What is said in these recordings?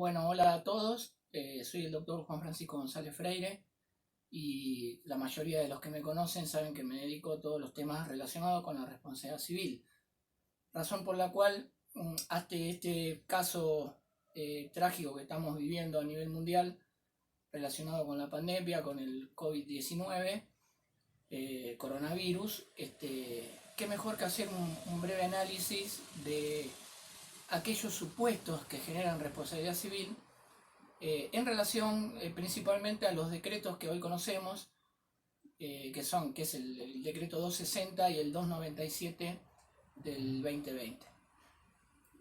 Bueno, hola a todos. Soy el doctor Juan Francisco González Freire y la mayoría de los que me conocen saben que me dedico a todos los temas relacionados con la responsabilidad civil. Razón por la cual, ante este caso trágico que estamos viviendo a nivel mundial relacionado con la pandemia, con el COVID-19, coronavirus, qué mejor que hacer un breve análisis de aquellos supuestos que generan responsabilidad civil en relación principalmente a los decretos que hoy conocemos, que es el decreto 260 y el 297 del 2020.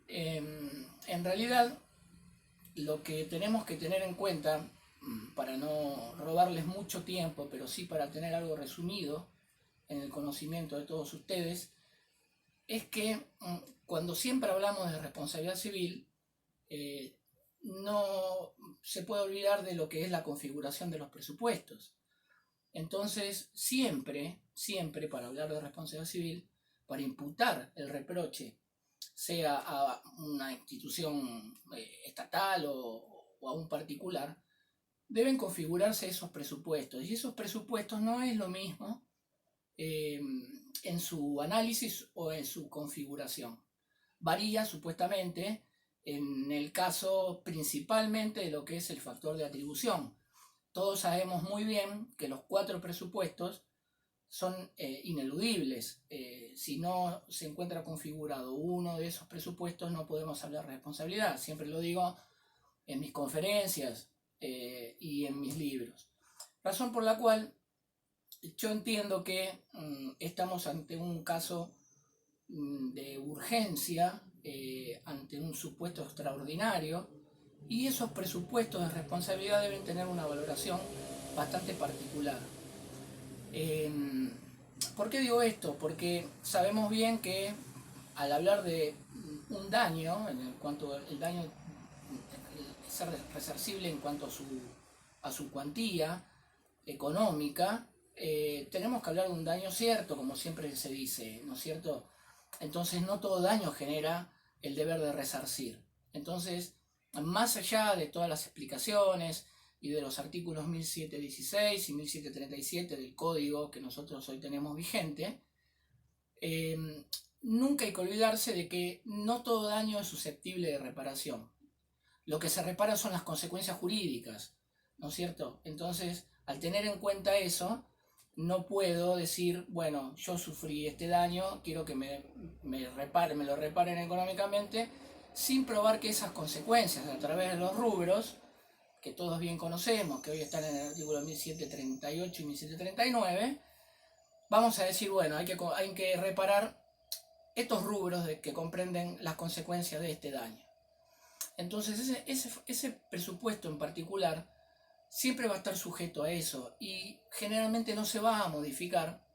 En realidad, lo que tenemos que tener en cuenta, para no robarles mucho tiempo, pero sí para tener algo resumido en el conocimiento de todos ustedes, es que cuando siempre hablamos de responsabilidad civil, no se puede olvidar de lo que es la configuración de los presupuestos. Entonces, siempre para hablar de responsabilidad civil, para imputar el reproche, sea a una institución estatal o a un particular, deben configurarse esos presupuestos. Y esos presupuestos no es lo mismo en su análisis o en su configuración. Varía supuestamente en el caso principalmente de lo que es el factor de atribución. Todos sabemos muy bien que los 4 presupuestos son ineludibles. Si no se encuentra configurado uno de esos presupuestos, no podemos hablar de responsabilidad. Siempre lo digo en mis conferencias y en mis libros. Razón por la cual yo entiendo que estamos ante un caso de urgencia, ante un supuesto extraordinario, y esos presupuestos de responsabilidad deben tener una valoración bastante particular. ¿Por qué digo esto? Porque sabemos bien que al hablar de un daño, en cuanto el daño ser resarcible en cuanto a su cuantía económica, tenemos que hablar de un daño cierto, como siempre se dice, ¿no es cierto? Entonces no todo daño genera el deber de resarcir. Entonces, más allá de todas las explicaciones y de los artículos 1716 y 1737 del código que nosotros hoy tenemos vigente, nunca hay que olvidarse de que no todo daño es susceptible de reparación. Lo que se repara son las consecuencias jurídicas, ¿no es cierto? Entonces, al tener en cuenta eso, no puedo decir, bueno, yo sufrí este daño, quiero que me lo reparen económicamente, sin probar que esas consecuencias, a través de los rubros, que todos bien conocemos, que hoy están en el artículo 1738 y 1739, vamos a decir, bueno, hay que reparar estos rubros que comprenden las consecuencias de este daño. Entonces ese presupuesto en particular siempre va a estar sujeto a eso y generalmente no se va a modificar.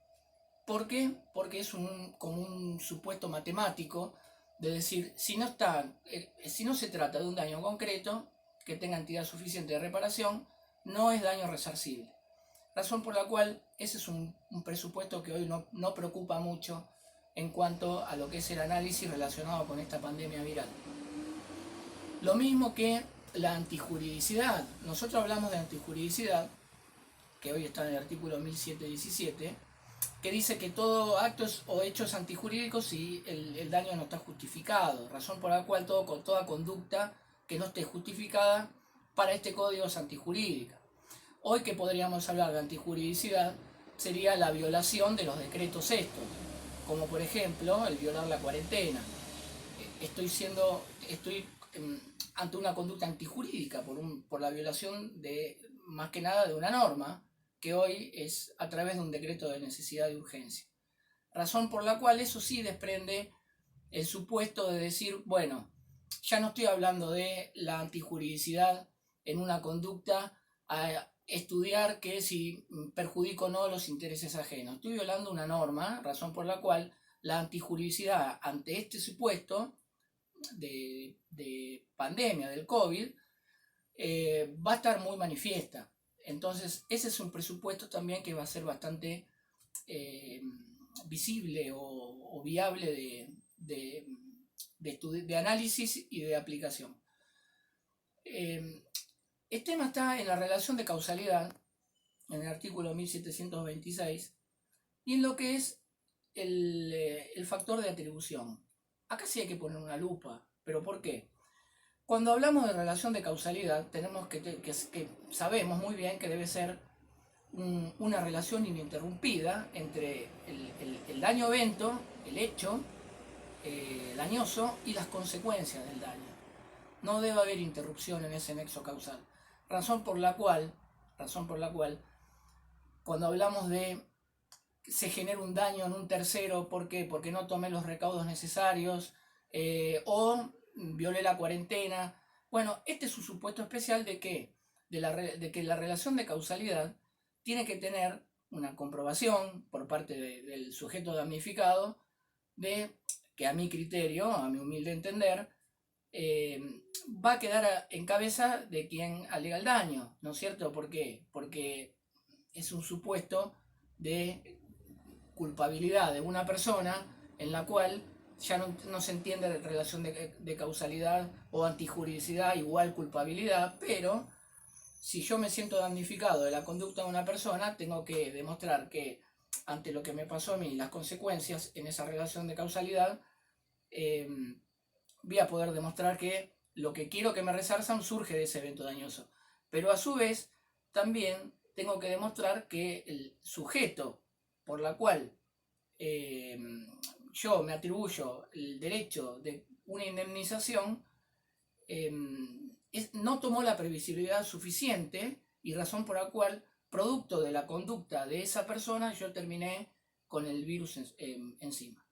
¿Por qué? Porque es como un supuesto matemático de decir, si no se trata de un daño concreto que tenga entidad suficiente de reparación, no es daño resarcible. Razón por la cual ese es un presupuesto que hoy no preocupa mucho en cuanto a lo que es el análisis relacionado con esta pandemia viral. Lo mismo que la antijuridicidad. Nosotros hablamos de antijuridicidad, que hoy está en el artículo 1717, que dice que todo actos o hechos antijurídicos si el daño no está justificado, razón por la cual toda conducta que no esté justificada para este código es antijurídica. Hoy que podríamos hablar de antijuridicidad sería la violación de los decretos estos, como por ejemplo el violar la cuarentena. Estoy ante una conducta antijurídica por la violación de, más que nada, de una norma que hoy es a través de un decreto de necesidad de urgencia. Razón por la cual eso sí desprende el supuesto de decir, bueno, ya no estoy hablando de la antijuridicidad en una conducta a estudiar que si perjudico o no los intereses ajenos. Estoy violando una norma, razón por la cual la antijuridicidad ante este supuesto de pandemia, del COVID, va a estar muy manifiesta. Entonces, ese es un presupuesto también que va a ser bastante visible o viable de análisis y de aplicación. el tema está en la relación de causalidad, en el artículo 1726, y en lo que es el factor de atribución. Acá sí hay que poner una lupa, pero ¿por qué? Cuando hablamos de relación de causalidad, tenemos que sabemos muy bien que debe ser una relación ininterrumpida entre el daño-evento, el hecho dañoso y las consecuencias del daño. No debe haber interrupción en ese nexo causal. Razón por la cual, cuando hablamos de se genera un daño en un tercero, ¿por qué? Porque no tomé los recaudos necesarios o violé la cuarentena. Bueno, este es un supuesto especial de que, de que la relación de causalidad tiene que tener una comprobación por parte del sujeto damnificado de que a mi criterio, a mi humilde entender, va a quedar en cabeza de quien alega el daño, ¿no es cierto? ¿Por qué? Porque es un supuesto de culpabilidad de una persona en la cual ya no se entiende la relación de causalidad o antijuridicidad igual culpabilidad, pero si yo me siento damnificado de la conducta de una persona, tengo que demostrar que ante lo que me pasó a mí, las consecuencias en esa relación de causalidad, voy a poder demostrar que lo que quiero que me resarzan surge de ese evento dañoso. Pero a su vez, también tengo que demostrar que el sujeto por la cual yo me atribuyo el derecho de una indemnización no tomó la previsibilidad suficiente y razón por la cual, producto de la conducta de esa persona, yo terminé con el virus encima.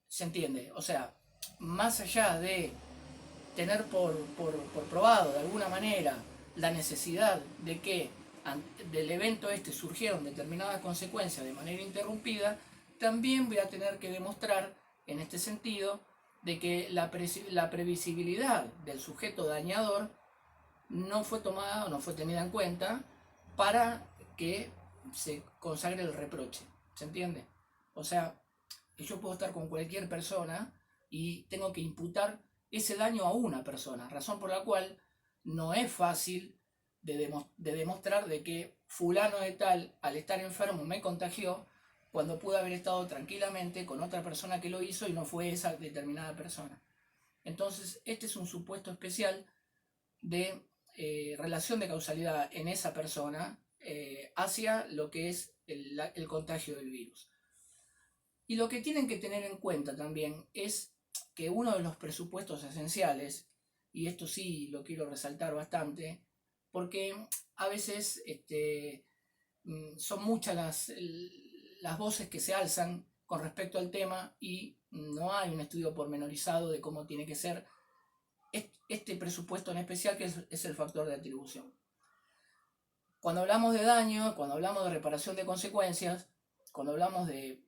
¿Se entiende? O sea, más allá de tener por probado de alguna manera la necesidad de que del evento este surgieron determinadas consecuencias de manera interrumpida, también voy a tener que demostrar en este sentido de que la previsibilidad del sujeto dañador no fue tomada o no fue tenida en cuenta para que se consagre el reproche. ¿Se entiende? O sea, yo puedo estar con cualquier persona y tengo que imputar ese daño a una persona, razón por la cual no es fácil de demostrar de que fulano de tal, al estar enfermo, me contagió, cuando pudo haber estado tranquilamente con otra persona que lo hizo y no fue esa determinada persona. Entonces, este es un supuesto especial de relación de causalidad en esa persona hacia lo que es el contagio del virus. Y lo que tienen que tener en cuenta también es que uno de los presupuestos esenciales, y esto sí lo quiero resaltar bastante, porque a veces son muchas las voces que se alzan con respecto al tema y no hay un estudio pormenorizado de cómo tiene que ser este presupuesto en especial, que es el factor de atribución. Cuando hablamos de daño, cuando hablamos de reparación de consecuencias, cuando hablamos de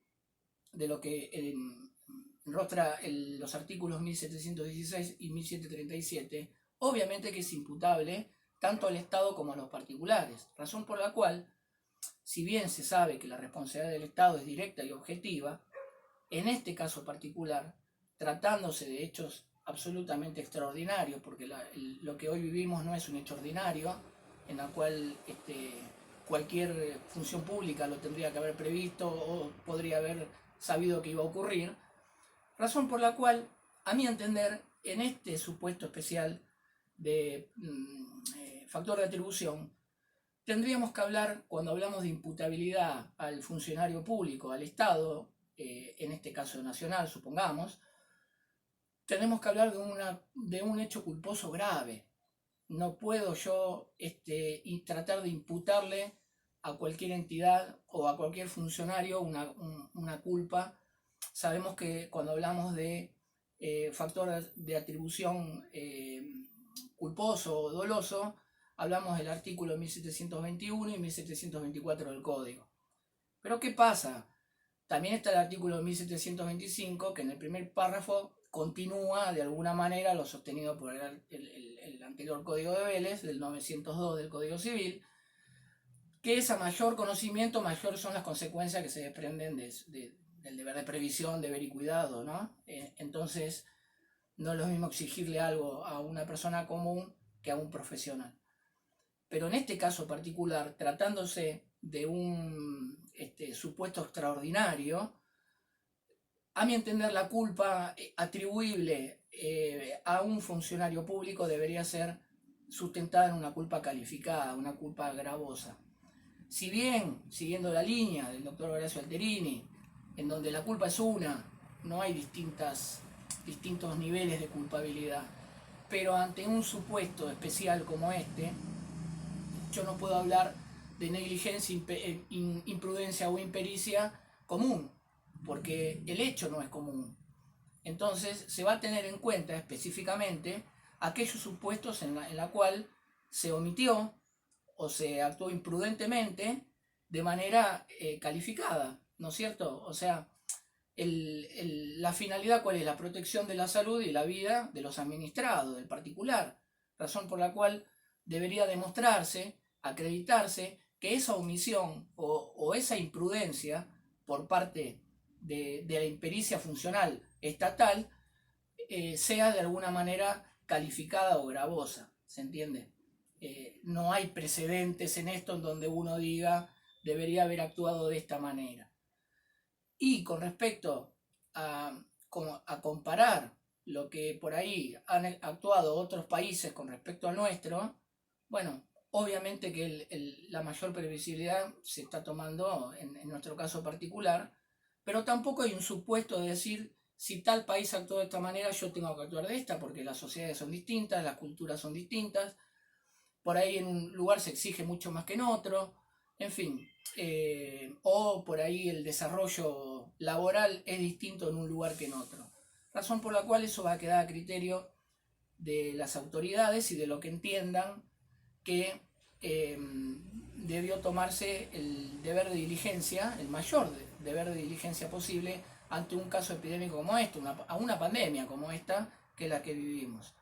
lo que enrostra los artículos 1716 y 1737, obviamente que es imputable tanto al Estado como a los particulares, razón por la cual, si bien se sabe que la responsabilidad del Estado es directa y objetiva, en este caso particular, tratándose de hechos absolutamente extraordinarios, porque lo que hoy vivimos no es un hecho ordinario, en la cual cualquier función pública lo tendría que haber previsto o podría haber sabido que iba a ocurrir, razón por la cual, a mi entender, en este supuesto especial de factor de atribución, tendríamos que hablar, cuando hablamos de imputabilidad al funcionario público, al Estado, en este caso nacional, supongamos, tenemos que hablar de un hecho culposo grave. No puedo yo tratar de imputarle a cualquier entidad o a cualquier funcionario una culpa. Sabemos que cuando hablamos de factor de atribución culposo o doloso, hablamos del artículo 1721 y 1724 del Código. Pero ¿qué pasa? También está el artículo 1725, que en el primer párrafo continúa de alguna manera lo sostenido por el anterior Código de Vélez, del 902 del Código Civil, que es a mayor conocimiento, mayor son las consecuencias que se desprenden del deber de previsión, deber y cuidado, ¿no? Entonces, no es lo mismo exigirle algo a una persona común que a un profesional. Pero en este caso particular, tratándose de un supuesto extraordinario, a mi entender la culpa atribuible a un funcionario público debería ser sustentada en una culpa calificada, una culpa gravosa. Si bien, siguiendo la línea del doctor Horacio Alterini, en donde la culpa es una, no hay distintos niveles de culpabilidad, pero ante un supuesto especial como este, yo no puedo hablar de negligencia, imprudencia o impericia común, porque el hecho no es común. Entonces se va a tener en cuenta específicamente aquellos supuestos en la cual se omitió o se actuó imprudentemente de manera calificada, ¿no es cierto? O sea, la finalidad, ¿cuál es? La protección de la salud y la vida de los administrados, del particular, razón por la cual debería demostrarse, acreditarse, que esa omisión o esa imprudencia por parte de la impericia funcional estatal sea de alguna manera calificada o gravosa, ¿se entiende? No hay precedentes en esto en donde uno diga debería haber actuado de esta manera. Y con respecto a comparar lo que por ahí han actuado otros países con respecto al nuestro, bueno, obviamente que la mayor previsibilidad se está tomando en nuestro caso particular, pero tampoco hay un supuesto de decir si tal país actuó de esta manera, yo tengo que actuar de esta, porque las sociedades son distintas, las culturas son distintas, por ahí en un lugar se exige mucho más que en otro, en fin, o por ahí el desarrollo laboral es distinto en un lugar que en otro. Razón por la cual eso va a quedar a criterio de las autoridades y de lo que entiendan que debió tomarse el deber de diligencia, el mayor deber de diligencia posible ante un caso epidémico como este, a una pandemia como esta, que es la que vivimos.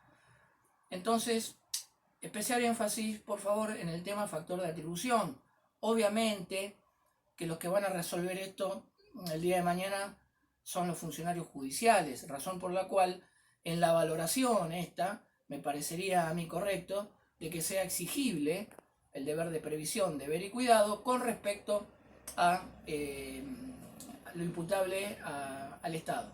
Entonces, especial énfasis, por favor, en el tema factor de atribución. Obviamente que los que van a resolver esto el día de mañana son los funcionarios judiciales, razón por la cual en la valoración esta me parecería a mí correcto de que sea exigible el deber de previsión, deber y cuidado con respecto a lo imputable al Estado.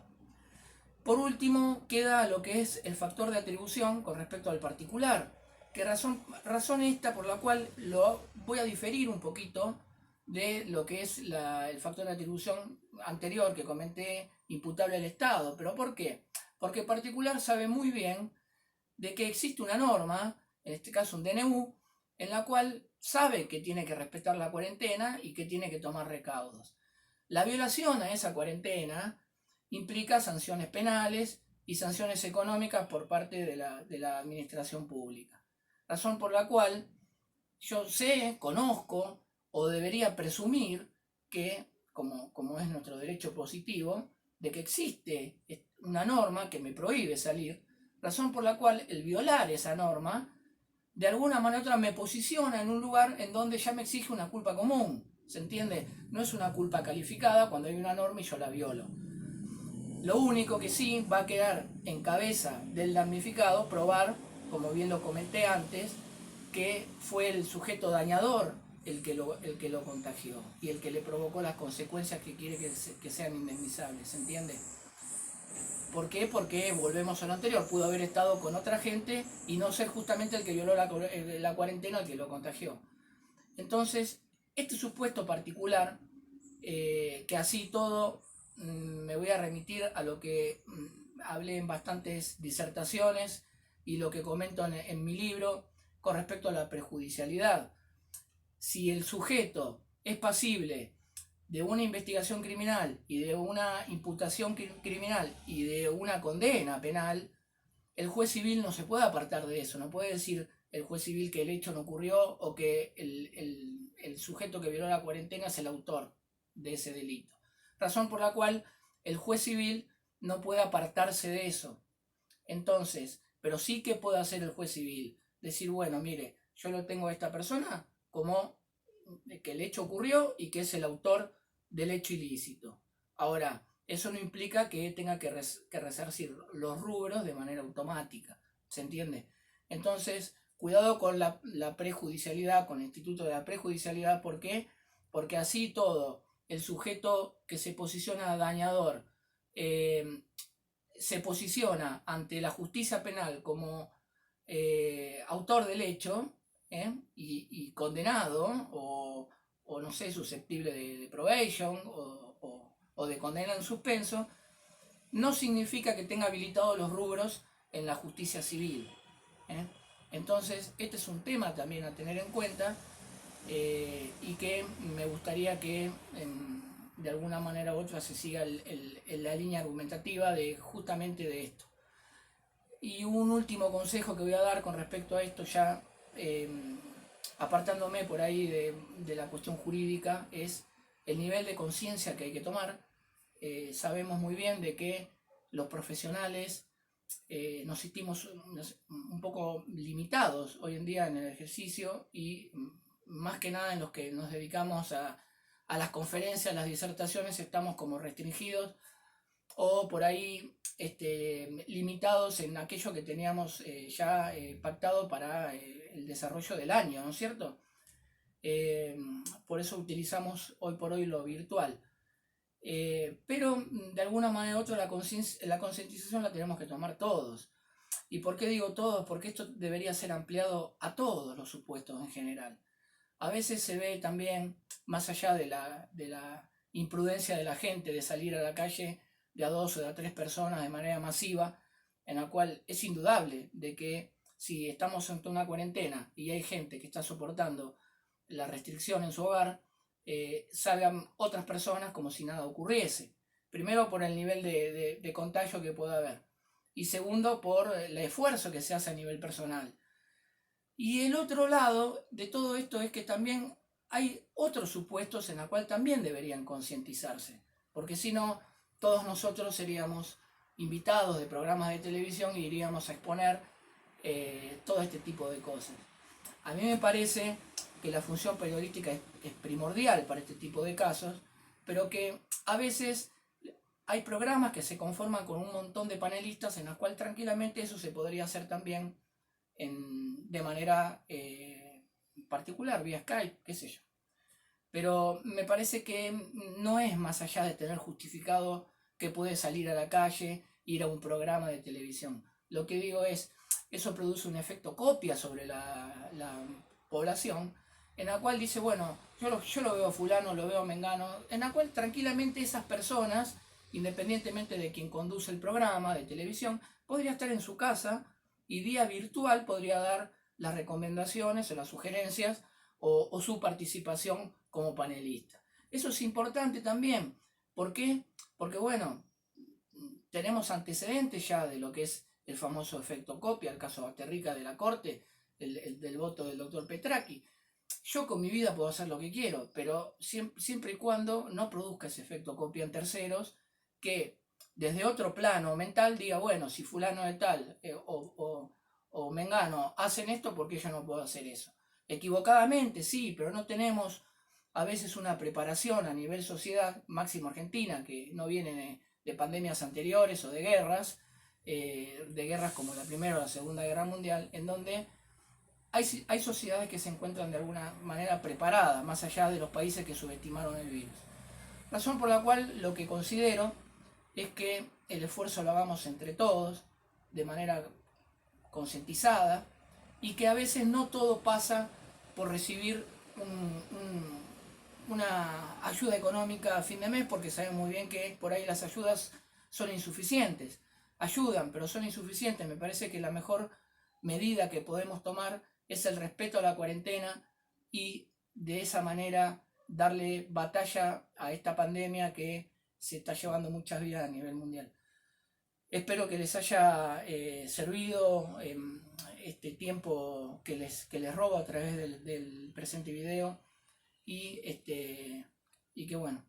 Por último, queda lo que es el factor de atribución con respecto al particular, que razón esta por la cual lo voy a diferir un poquito de lo que es el factor de atribución anterior que comenté, imputable al Estado. ¿Pero por qué? Porque el particular sabe muy bien de que existe una norma, en este caso un DNU, en la cual sabe que tiene que respetar la cuarentena y que tiene que tomar recaudos. La violación a esa cuarentena implica sanciones penales y sanciones económicas por parte de la administración pública. Razón por la cual yo sé, conozco o debería presumir que, como es nuestro derecho positivo, de que existe una norma que me prohíbe salir, razón por la cual el violar esa norma de alguna manera u otra me posiciona en un lugar en donde ya me exige una culpa común, ¿se entiende? No es una culpa calificada cuando hay una norma y yo la violo. Lo único que sí va a quedar en cabeza del damnificado probar, como bien lo comenté antes, que fue el sujeto dañador el que lo contagió y el que le provocó las consecuencias que quiere que sean indemnizables, ¿se entiende? ¿Por qué? Porque volvemos a lo anterior, pudo haber estado con otra gente y no ser justamente el que violó la cuarentena el que lo contagió. Entonces, este supuesto particular, que así todo me voy a remitir a lo que hablé en bastantes disertaciones y lo que comento en mi libro con respecto a la prejudicialidad. Si el sujeto es pasible de una investigación criminal y de una imputación criminal y de una condena penal, el juez civil no se puede apartar de eso, no puede decir el juez civil que el hecho no ocurrió o que el sujeto que violó la cuarentena es el autor de ese delito. Razón por la cual el juez civil no puede apartarse de eso. Entonces, pero sí que puede hacer el juez civil, decir, bueno, mire, yo lo tengo a esta persona como que el hecho ocurrió y que es el autor del hecho ilícito. Ahora, eso no implica que tenga que resarcir los rubros de manera automática, ¿se entiende? Entonces, cuidado con la prejudicialidad, con el instituto de la prejudicialidad. ¿Por qué? Porque así todo, el sujeto que se posiciona dañador se posiciona ante la justicia penal como autor del hecho, y condenado, o no sé, susceptible de probation o de condena en suspenso, no significa que tenga habilitados los rubros en la justicia civil. ¿eh? Entonces, este es un tema también a tener en cuenta, y que me gustaría que de alguna manera u otra se siga la línea argumentativa de justamente de esto. Y un último consejo que voy a dar con respecto a esto, ya apartándome por ahí de la cuestión jurídica, es el nivel de conciencia que hay que tomar. Sabemos muy bien de que los profesionales nos sentimos un poco limitados hoy en día en el ejercicio, y más que nada en los que nos dedicamos a las conferencias, las disertaciones, estamos como restringidos o por ahí limitados en aquello que teníamos ya pactado para el desarrollo del año, ¿no es cierto? Por eso utilizamos hoy por hoy lo virtual. Pero de alguna manera u otra la concientización la tenemos que tomar todos. ¿Y por qué digo todos? Porque esto debería ser ampliado a todos los supuestos en general. A veces se ve también, más allá de la imprudencia de la gente de salir a la calle de a dos o de a tres personas de manera masiva, en la cual es indudable de que si estamos ante una cuarentena y hay gente que está soportando la restricción en su hogar, salgan otras personas como si nada ocurriese. Primero por el nivel de contagio que pueda haber, y segundo por el esfuerzo que se hace a nivel personal. Y el otro lado de todo esto es que también hay otros supuestos en los cuales también deberían concientizarse, porque si no, todos nosotros seríamos invitados de programas de televisión y iríamos a exponer todo este tipo de cosas. A mí me parece que la función periodística es primordial para este tipo de casos, pero que a veces hay programas que se conforman con un montón de panelistas en los cuales tranquilamente eso se podría hacer también de manera particular, vía Skype, qué sé yo. Pero me parece que no es más allá de tener justificado que puede salir a la calle, ir a un programa de televisión. Lo que digo es, eso produce un efecto copia sobre la población, en la cual dice, bueno, yo lo veo a fulano, lo veo a mengano, en la cual tranquilamente esas personas, independientemente de quien conduce el programa de televisión, podría estar en su casa y vía virtual podría dar las recomendaciones o las sugerencias o su participación como panelista. Eso es importante también. ¿Por qué? Porque, bueno, tenemos antecedentes ya de lo que es el famoso efecto copia, el caso Basterrica de la Corte, del voto del doctor Petracchi. Yo con mi vida puedo hacer lo que quiero, pero siempre y cuando no produzca ese efecto copia en terceros, que desde otro plano mental diga, bueno, si fulano de tal o mengano hacen esto, ¿por qué yo no puedo hacer eso? Equivocadamente, sí, pero no tenemos a veces una preparación a nivel sociedad, máximo Argentina, que no viene de pandemias anteriores o de guerras como la Primera o la Segunda Guerra Mundial, en donde hay sociedades que se encuentran de alguna manera preparadas, más allá de los países que subestimaron el virus. Razón por la cual lo que considero es que el esfuerzo lo hagamos entre todos, de manera concientizada, y que a veces no todo pasa por recibir una ayuda económica a fin de mes, porque sabemos muy bien que por ahí las ayudas son insuficientes. Ayudan, pero son insuficientes. Me parece que la mejor medida que podemos tomar es el respeto a la cuarentena y de esa manera darle batalla a esta pandemia que se está llevando muchas vidas a nivel mundial. Espero que les haya servido este tiempo que les robo a través del presente video, y, y que bueno,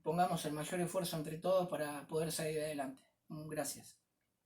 pongamos el mayor esfuerzo entre todos para poder salir adelante. Gracias.